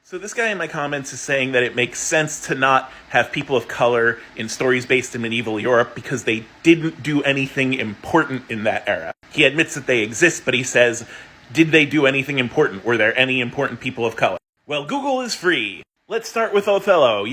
So this guy in my comments is saying that it makes sense to not have people of color in stories based in medieval Europe because they didn't do anything important in that era. He admits that they exist, but he says, did they do anything important? Were there any important people of color? Well, Google is free. Let's start with Othello,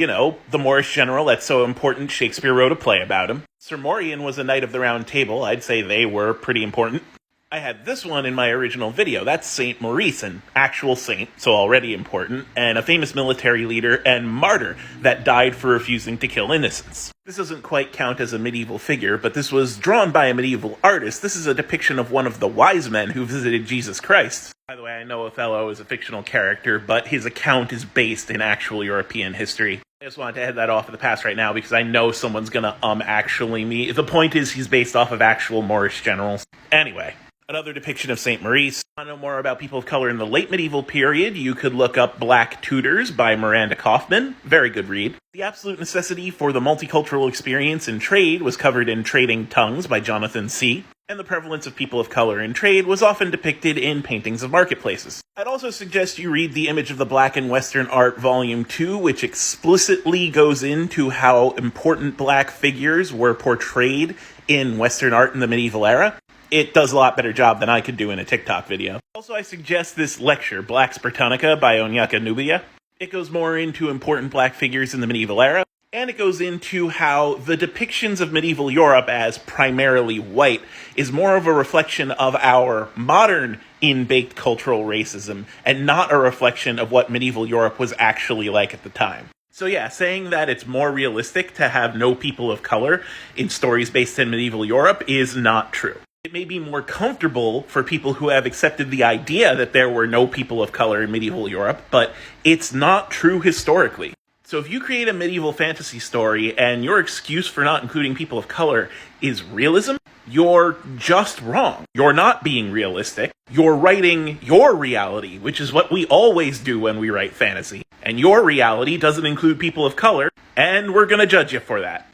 the Moorish general that's so important Shakespeare wrote a play about him. Sir Morian was a knight of the Round Table. I'd say they were pretty important. I had this one in my original video. That's Saint Maurice, an actual saint, so already important, and a famous military leader and martyr that died for refusing to kill innocents. This doesn't quite count as a medieval figure, but this was drawn by a medieval artist. This is a depiction of one of the wise men who visited Jesus Christ. By the way, I know Othello is a fictional character, but his account is based in actual European history. I just wanted to head that off in the past right now because I know someone's gonna actually me. The point is he's based off of actual Moorish generals. Anyway. Another depiction of St. Maurice. Want to know more about people of color in the late medieval period? You could look up Black Tudors by Miranda Kaufman. Very good read. The absolute necessity for the multicultural experience in trade was covered in Trading Tongues by Jonathan C. And the prevalence of people of color in trade was often depicted in paintings of marketplaces. I'd also suggest you read The Image of the Black in Western Art Volume 2, which explicitly goes into how important black figures were portrayed in Western art in the medieval era. It does a lot better job than I could do in a TikTok video. Also, I suggest this lecture, Black's Britannica by Onyeka Nubia. It goes more into important black figures in the medieval era, and it goes into how the depictions of medieval Europe as primarily white is more of a reflection of our modern in-baked cultural racism, and not a reflection of what medieval Europe was actually like at the time. So yeah, saying that it's more realistic to have no people of color in stories based in medieval Europe is not true. It may be more comfortable for people who have accepted the idea that there were no people of color in medieval Europe, but it's not true historically. So if you create a medieval fantasy story and your excuse for not including people of color is realism, you're just wrong. You're not being realistic. You're writing your reality, which is what we always do when we write fantasy. And your reality doesn't include people of color, and we're gonna judge you for that.